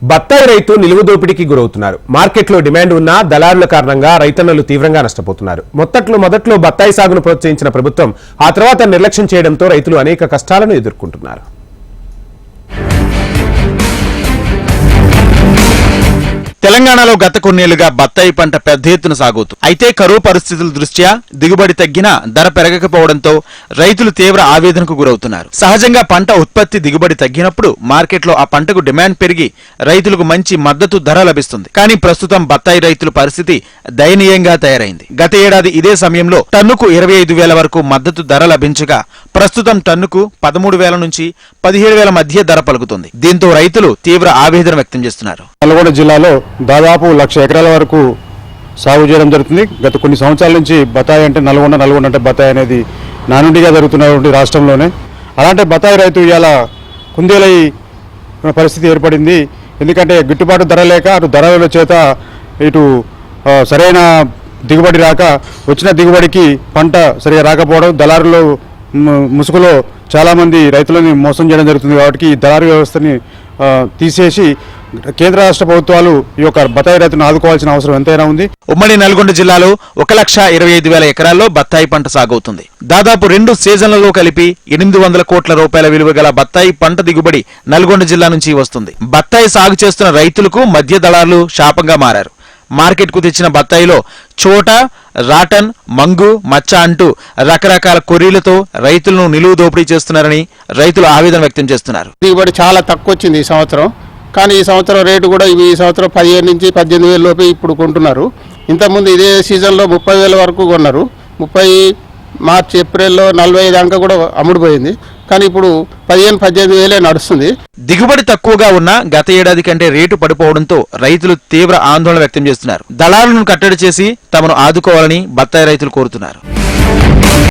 బత్తాయి రైతు నిలువు దోపిడీకి గురవుతున్నారు. మార్కెట్లో డిమాండ్ ఉన్నా దళారుల కారణంగా రైతన్నలు తీవ్రంగా నష్టపోతున్నారు. మొదట్లో బత్తాయి సాగును ప్రోత్సహించిన ప్రభుత్వం ఆ తర్వాత నిర్లక్ష్యం చేయడంతో రైతులు అనేక కష్టాలను ఎదుర్కొంటున్నారు. తెలంగాణలో గత కొన్నేళ్లుగా బత్తాయి పంట పెద్ద ఎత్తున సాగుతూ అయితే కరువు పరిస్థితుల దృష్ట్యా దిగుబడి తగ్గినా ధర పెరగకపోవడంతో రైతులు తీవ్ర ఆవేదనకు గురవుతున్నారు. సహజంగా పంట ఉత్పత్తి దిగుబడి తగ్గినప్పుడు మార్కెట్లో ఆ పంటకు డిమాండ్ పెరిగి రైతులకు మంచి మద్దతు ధర లభిస్తుంది. కానీ ప్రస్తుతం బత్తాయి రైతుల పరిస్థితి దయనీయంగా తయారైంది. గత ఏడాది ఇదే సమయంలో టన్నుకు 25,000 వరకు మద్దతు ధర లభించగా ప్రస్తుతం టన్నుకు 13,000 నుంచి 17,000 మధ్య ధర పలుకుతుంది. దీంతో రైతులు తీవ్ర ఆవేదన వ్యక్తం చేస్తున్నారు. నల్గొండ జిల్లాలో దాదాపు 1,00,000 ఎకరాల వరకు సాగు చేయడం జరుగుతుంది. గత కొన్ని సంవత్సరాల నుంచి బత్తాయి అంటే నల్గొండ అంటే బత్తాయి అనేది నానుడిగా జరుగుతున్నటువంటి రాష్ట్రంలోనే. అలాంటి బత్తాయి రైతు ఇలా కుందేలై పరిస్థితి ఏర్పడింది. ఎందుకంటే గిట్టుబాటు ధర లేక అటు ధరల చేత ఇటు సరైన దిగుబడి రాక వచ్చిన దిగుబడికి పంట సరిగా రాకపోవడం, దళారులు ముసుగులో చాలామంది రైతులని మోసం చేయడం జరుగుతుంది. కాబట్టి ఈ దళారు వ్యవస్థని తీసేసి కేంద్ర రాష్ట్ర ప్రభుత్వాలు ఈ యొక్క బత్తాయి రైతును ఆదుకోవాల్సిన అవసరం ఎంతైనా ఉంది. ఉమ్మడి నల్గొండ జిల్లాలో 1,25,000 ఎకరాల్లో బత్తాయి పంట సాగవుతుంది. దాదాపు 2 సీజన్లలో కలిపి 800 కోట్ల రూపాయల విలువ గల బత్తాయి పంట దిగుబడి నల్గొండ జిల్లా నుంచి వస్తుంది. బత్తాయి సాగు చేస్తున్న రైతులకు మధ్య దళారులు శాపంగా మారారు. మార్కెట్కు తెచ్చిన బత్తాయిలో చోట, రాటన్, మంగు, మచ్చ అంటూ రకరకాల కొర్రీలతో రైతులను నిలువు దోపిడీ చేస్తున్నారని రైతులు ఆవేదన వ్యక్తం చేస్తున్నారు. దిగుబడి చాలా తక్కువ వచ్చింది ఈ సంవత్సరం. కానీ ఈ సంవత్సరం రేటు కూడా ఈ సంవత్సరం 15 నుంచి 18,000 లోపే ఇప్పుడు కొంటున్నారు. ఇంతకుముందు ఇదే సీజన్లో 30,000 వరకు కొన్నారు. 30 మార్చి ఏప్రిల్లో 45 దాకా కూడా అమ్ముడుపోయింది. కానీ ఇప్పుడు 15-18,000 నడుస్తుంది. దిగుబడి తక్కువగా ఉన్న గత ఏడాది కంటే రేటు పడిపోవడంతో రైతులు తీవ్ర ఆందోళన వ్యక్తం చేస్తున్నారు. దళారులను కట్టడి చేసి తమను ఆదుకోవాలని బత్తాయి రైతులు కోరుతున్నారు.